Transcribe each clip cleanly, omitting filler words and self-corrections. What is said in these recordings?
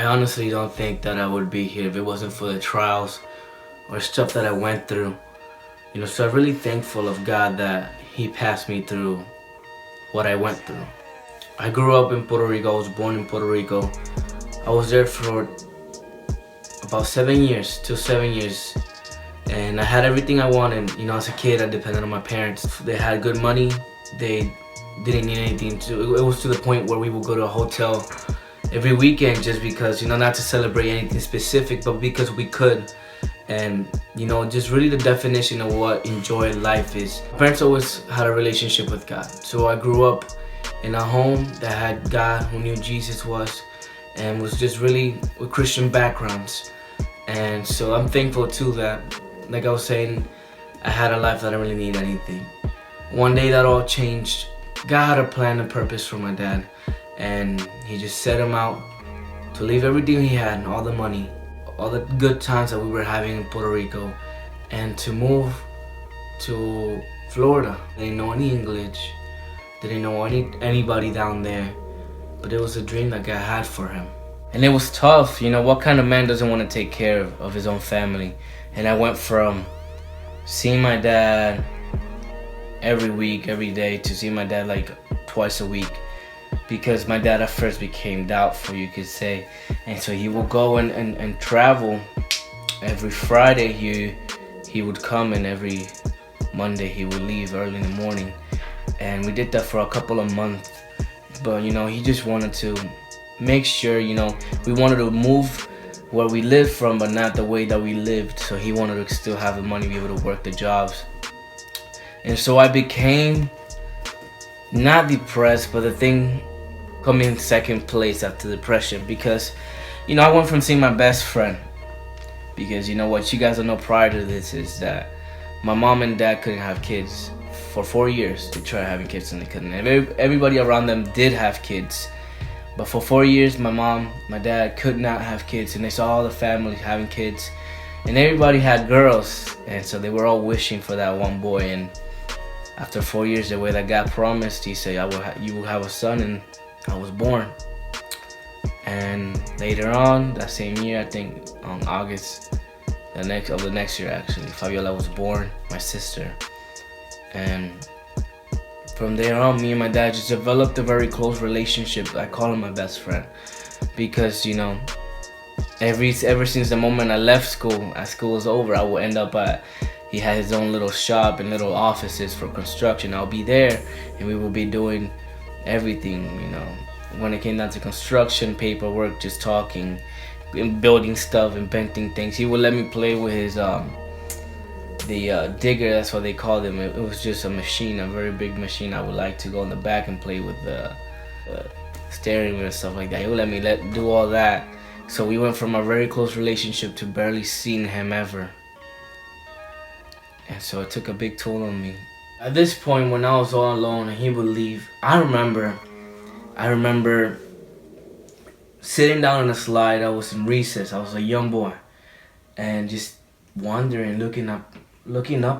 honestly don't think that I would be here if it wasn't for the trials or stuff that I went through. So I'm really thankful of God that He passed me through what I went through. I grew up in Puerto Rico. I was born in Puerto Rico. I was there for about 7 years, till 7 years. And I had everything I wanted. As a kid, I depended on my parents. They had good money. They didn't need anything. It was to the point where we would go to a hotel every weekend just because, not to celebrate anything specific, but because we could. And, just really the definition of what enjoy life is. My parents always had a relationship with God. So I grew up in a home that had God, who knew Jesus was, and was just really with Christian backgrounds. And so I'm thankful too that, like I was saying, I had a life that I didn't really need anything. One day that all changed. God had a plan and purpose for my dad, and He just set him out to leave everything he had, all the money, all the good times that we were having in Puerto Rico, and to move to Florida. They didn't know any English, they didn't know anybody down there, but it was a dream that God had for him. And it was tough. What kind of man doesn't want to take care of his own family? And I went from seeing my dad every week, every day, to seeing my dad like twice a week, because my dad at first became doubtful, you could say. And so he would go and travel. Every Friday he would come, and every Monday he would leave early in the morning. And we did that for a couple of months. But he just wanted to make sure, we wanted to move where we lived from, but not the way that we lived. So he wanted to still have the money, be able to work the jobs. And so I became not depressed, but the thing coming in second place after depression, because I went from seeing my best friend, because what you guys don't know prior to this is that my mom and dad couldn't have kids. For 4 years they tried having kids and they couldn't. Everybody around them did have kids, but for 4 years my dad could not have kids, and they saw all the families having kids, and everybody had girls, and so they were all wishing for that one boy. And after 4 years, the way that God promised, He said, you will have a son, and I was born. And later on that same year, I think on August the next year, actually, Fabiola was born, my sister. And from there on, me and my dad just developed a very close relationship. I call him my best friend, because ever since the moment I left school, as school was over, I would end up at, he had his own little shop and little offices for construction. I'll be there, and we will be doing everything, when it came down to construction, paperwork, just talking and building stuff, inventing things. He would let me play with his the digger, that's what they called him. It was just a machine, a very big machine. I would like to go in the back and play with the steering wheel and stuff like that. He would let me do all that. So we went from a very close relationship to barely seeing him ever. And so it took a big toll on me. At this point, when I was all alone and he would leave, I remember sitting down on a slide. I was in recess. I was a young boy, and just wondering, looking up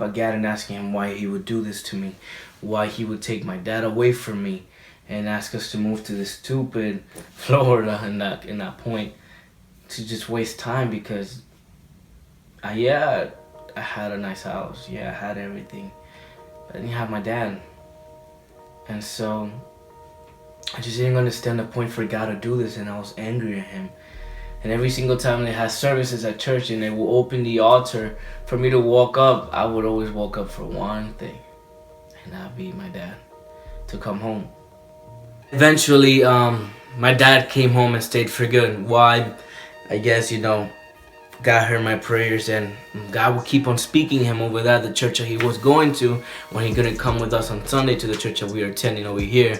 at God and asking Him why He would do this to me, why He would take my dad away from me and ask us to move to this stupid Florida in that point, to just waste time, because I had a nice house, I had everything, but I didn't have my dad. And so I just didn't understand the point for God to do this, and I was angry at Him. And every single time they had services at church and they would open the altar for me to walk up, I would always walk up for one thing, and that'd be my dad, to come home. Eventually, my dad came home and stayed for good. Why? I guess, God heard my prayers, and God would keep on speaking him over there at the church that he was going to, when he couldn't come with us on Sunday to the church that we were attending over here.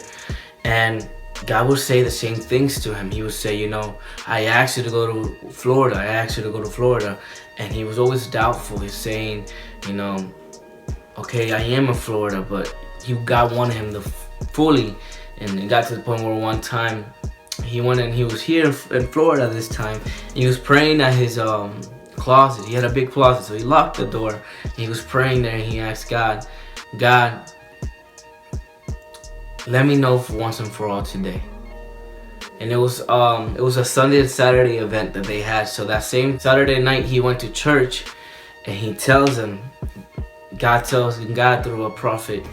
And God would say the same things to him. He would say, I asked you to go to Florida. I asked you to go to Florida. And he was always doubtful. He's saying, okay, I am in Florida, but God wanted him to fully. And it got to the point where one time he went and he was here in Florida this time. He was praying at his closet. He had a big closet, so he locked the door. He was praying there, and he asked God, let me know for once and for all today And it was a Sunday and Saturday event that they had. So that same Saturday night he went to church, and he tells him, God tells him, God through a prophet,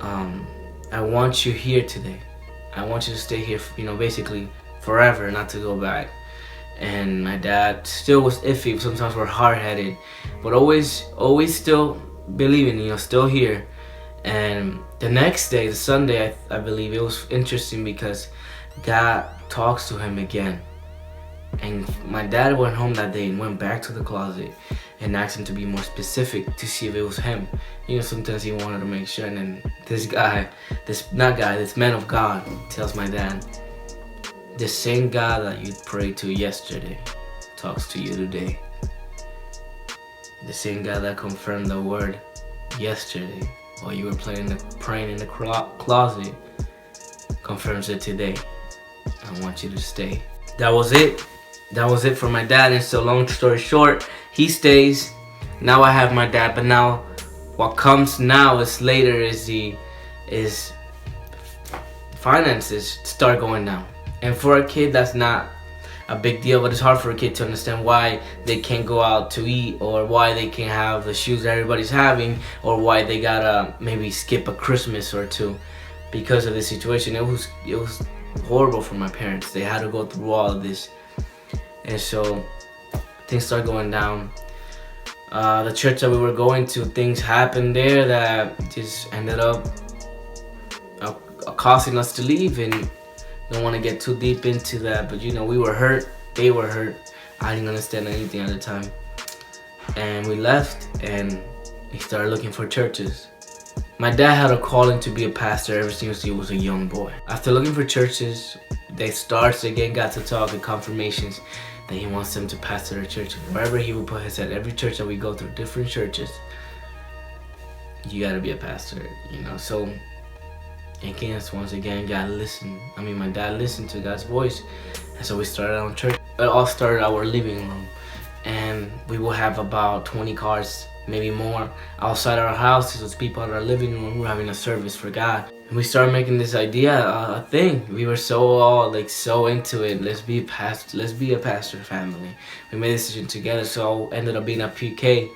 I want you here today. I want you to stay here, basically forever, not to go back. And my dad still was iffy. Sometimes we're hard-headed, but always still believing, still here. And the next day, the Sunday, I believe, it was interesting because God talks to him again. And my dad went home that day and went back to the closet and asked him to be more specific to see if it was him. Sometimes he wanted to make sure. And then this man of God tells my dad, the same God that you prayed to yesterday talks to you today. The same God that confirmed the word yesterday while you were praying in the closet confirms it today. I want you to stay. That was it. That was it for my dad. And so long story short, he stays. Now I have my dad, but now what comes now is later is finances start going down. And for a kid, that's not a big deal, but it's hard for a kid to understand why they can't go out to eat, or why they can't have the shoes that everybody's having, or why they gotta maybe skip a Christmas or two because of the situation. It was horrible for my parents. They had to go through all of this. And so things start going down. The church that we were going to, things happened there that just ended up causing us to leave, and don't want to get too deep into that, but we were hurt, they were hurt. I didn't understand anything at the time, and we left and we started looking for churches. My dad had a calling to be a pastor ever since he was a young boy. After looking for churches, they starts again, got to talk and confirmations that he wants them to pastor a church. Wherever he would put his head, every church that we go through, different churches, you gotta be a pastor, so again, once again, my dad listened to God's voice. And so we started our church. It all started our living room. And we will have about 20 cars, maybe more, outside our house. There's people in our living room. We're having a service for God. And we started making this idea a thing. We were so into it. Let's be a pastor family. We made a decision together. So ended up being a PK.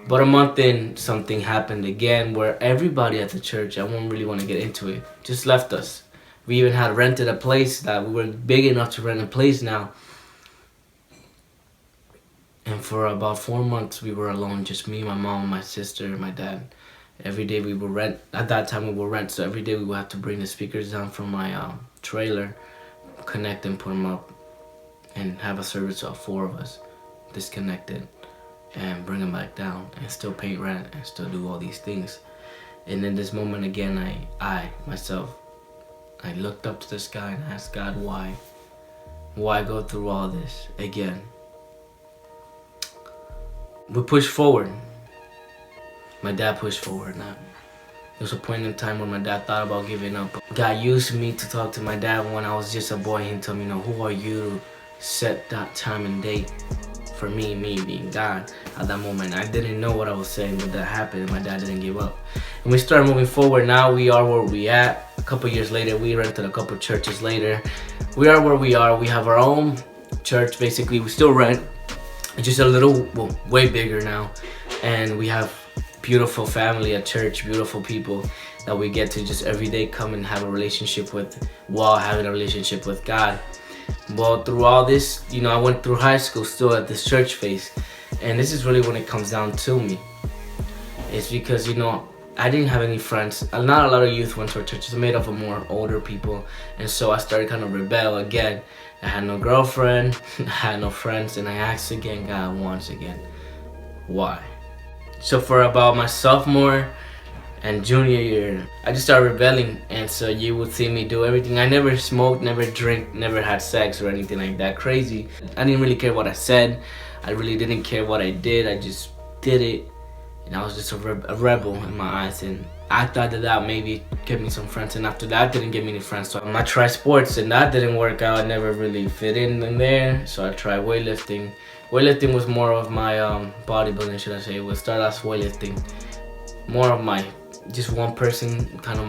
But a month in, something happened again where everybody at the church, I won't really want to get into it, just left us. We even had rented a place that we were big enough to rent a place now. And for about 4 months, we were alone, just me, my mom, my sister, my dad. Every day we would rent. At that time we would rent, so every day we would have to bring the speakers down from my trailer, connect and put them up, and have a service of 4 of us, disconnected, and bring them back down, and still pay rent, and still do all these things. And in this moment again, I looked up to the sky and asked God, why go through all this again? We pushed forward. My dad pushed forward. Now, there was a point in time when my dad thought about giving up. God used me to talk to my dad when I was just a boy. He told me, who are you to set that time and date for me being God? At that moment, I didn't know what I was saying, but that happened, and my dad didn't give up. And we started moving forward. Now we are where we at. A couple years later, we rented a couple churches later. We are where we are. We have our own church, basically. We still rent. It's just a little, way bigger now. And we have beautiful family at church, beautiful people that we get to just every day come and have a relationship with while having a relationship with God. Well, through all this, I went through high school still at this church phase. And this is really when it comes down to me. It's because, I didn't have any friends. Not a lot of youth went to our church. It's made up of more older people. And so I started kind of rebel again. I had no girlfriend, I had no friends, and I asked again God once again, why? So for about my sophomore and junior year, I just started rebelling, and so you would see me do everything. I never smoked, never drank, never had sex or anything like that crazy. I didn't really care what I said. I really didn't care what I did. I just did it, and I was just a rebel in my eyes. And I thought that maybe get me some friends, and after that didn't get me any friends. So I tried sports, and that didn't work out. I never really fit in there, so I tried weightlifting. Weightlifting was more of my bodybuilding, should I say. It would start as weightlifting. More of my, just one person, kind of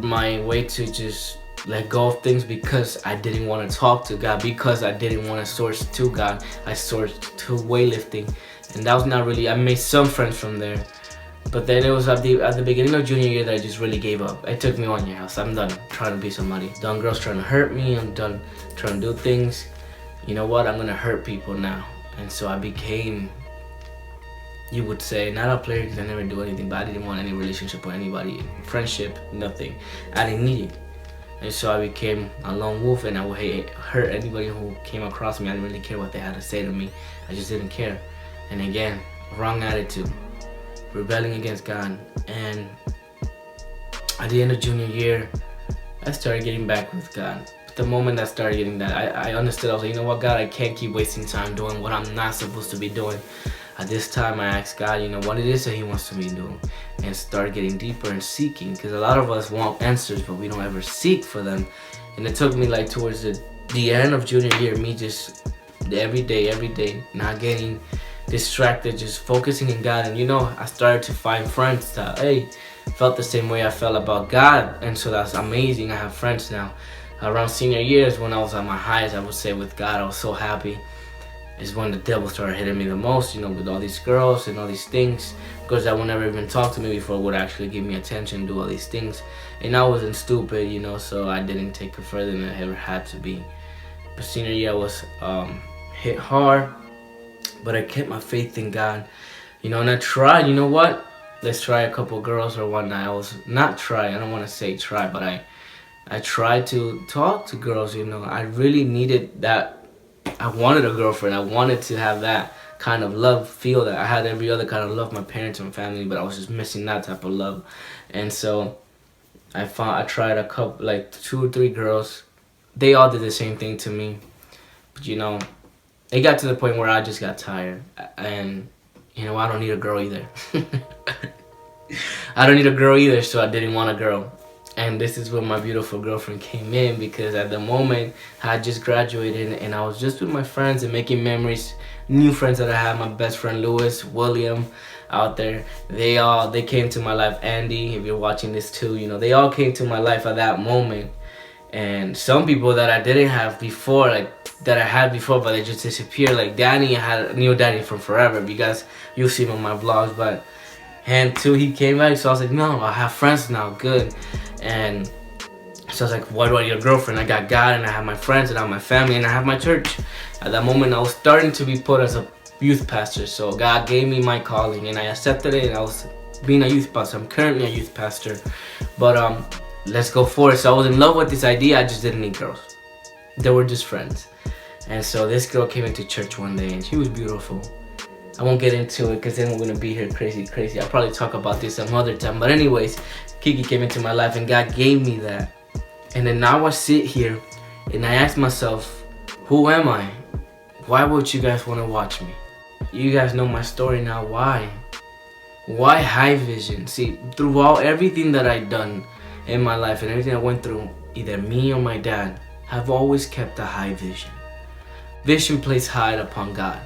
my way to just let go of things because I didn't want to talk to God, because I didn't want to source to God. I sourced to weightlifting, and that was not really. I made some friends from there, but then it was at the beginning of junior year that I just really gave up. It took me 1 year. I'm done trying to be somebody. Done girls trying to hurt me. I'm done trying to do things. You know what? I'm gonna hurt people now, and so I became, you would say, not a player because I never do anything, but I didn't want any relationship with anybody, friendship, nothing. I didn't need it. And so I became a lone wolf, and I would hurt anybody who came across me. I didn't really care what they had to say to me. I just didn't care. And again, wrong attitude, rebelling against God. And at the end of junior year, I started getting back with God. But the moment I started getting that, I understood. I was like, you know what, God, I can't keep wasting time doing what I'm not supposed to be doing. At this time, I asked God, you know, what it is that He wants me to do, and start getting deeper and seeking. Because a lot of us want answers, but we don't ever seek for them. And it took me like towards the end of junior year, me just every day, not getting distracted, just focusing in God. And you know, I started to find friends that, hey, felt the same way I felt about God. And so that's amazing. I have friends now. Around senior years, when I was at my highest, I would say, with God, I was so happy. Is when the devil started hitting me the most, you know, with all these girls and all these things. Girls that would never even talk to me before would actually give me attention, do all these things. And I wasn't stupid, you know, so I didn't take it further than I ever had to be. But senior year I was hit hard, but I kept my faith in God. You know, and I tried, you know what? Let's try a couple girls or whatnot. I was not try, I don't want to say try, but I tried to talk to girls, you know. I really needed that. I wanted a girlfriend. I wanted to have that kind of love, feel that I had every other kind of love, my parents and family, but I was just missing that type of love. And so I tried a couple, like 2 or 3 girls. They all did the same thing to me. But you know, it got to the point where I just got tired. And you know, I don't need a girl either. I don't need a girl either, so I didn't want a girl. And this is when my beautiful girlfriend came in, because at the moment I had just graduated and I was just with my friends and making memories. New friends that I had, my best friend Lewis, William out there, they came to my life. Andy, if you're watching this too, you know, they all came to my life at that moment. And some people that I didn't have before, like that I had before, but they just disappeared. Like Danny, I knew Danny from forever because you'll see him on my vlogs, but him too, he came back. So I was like, no, I have friends now, good. And so I was like, why do I need a girlfriend? I got God, and I have my friends, and I have my family, and I have my church. At that moment, I was starting to be put as a youth pastor. So God gave me my calling, and I accepted it, and I was being a youth pastor. I'm currently a youth pastor. But let's go for it. So I was in love with this idea. I just didn't need girls. They were just friends. And so this girl came into church one day, and she was beautiful. I won't get into it because then we're gonna be here crazy. I'll probably talk about this some other time. But anyways, Kiki came into my life and God gave me that. And then now I sit here and I ask myself, who am I? Why would you guys want to watch me? You guys know my story now. Why? Why high vision? See, throughout everything that I've done in my life and everything I went through, either me or my dad, have always kept a high vision. Vision placed high upon God.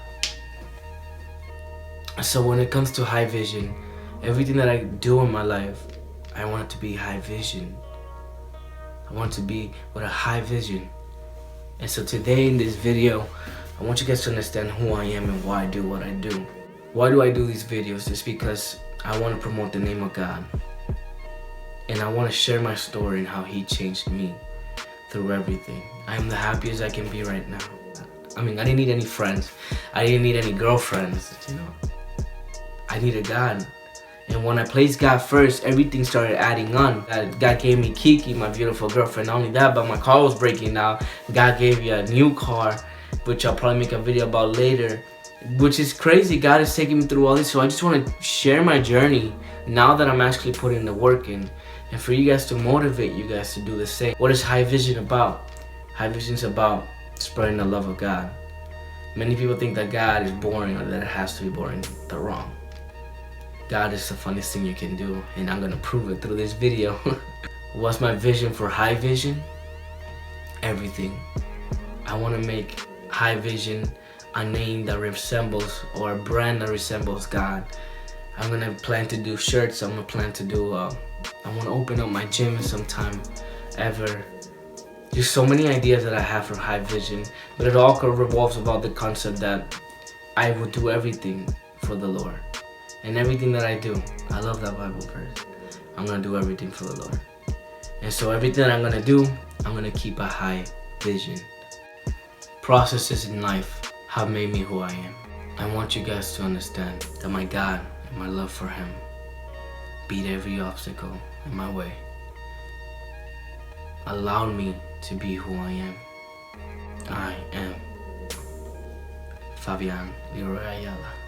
So when it comes to high vision, everything that I do in my life, I want it to be high vision. I want it to be with a high vision. And so today in this video, I want you guys to understand who I am and why I do what I do. Why do I do these videos? It's because I want to promote the name of God. And I want to share my story and how He changed me through everything. I am the happiest I can be right now. I mean, I didn't need any friends. I didn't need any girlfriends, you know. I needed God. And when I placed God first, everything started adding on. God gave me Kiki, my beautiful girlfriend. Not only that, but my car was breaking down. God gave me a new car, which I'll probably make a video about later. Which is crazy. God is taking me through all this. So I just want to share my journey now that I'm actually putting the work in. And for you guys to motivate you guys to do the same. What is high vision about? High vision is about spreading the love of God. Many people think that God is boring or that it has to be boring. They're wrong. God is the funniest thing you can do, and I'm gonna prove it through this video. What's my vision for high vision? Everything. I want to make high vision a name that resembles, or a brand that resembles God. I'm gonna plan to do shirts. I'm gonna plan to do I want to open up my gym sometime ever. There's so many ideas that I have for High Vision, but it all revolves about the concept that I will do everything for the Lord. And everything that I do, I love that Bible verse. I'm gonna do everything for the Lord. And so everything I'm gonna do, I'm gonna keep a high vision. Processes in life have made me who I am. I want you guys to understand that my God and my love for Him beat every obstacle in my way, allowed me to be who I am. I am Fabian Leroy Ayala.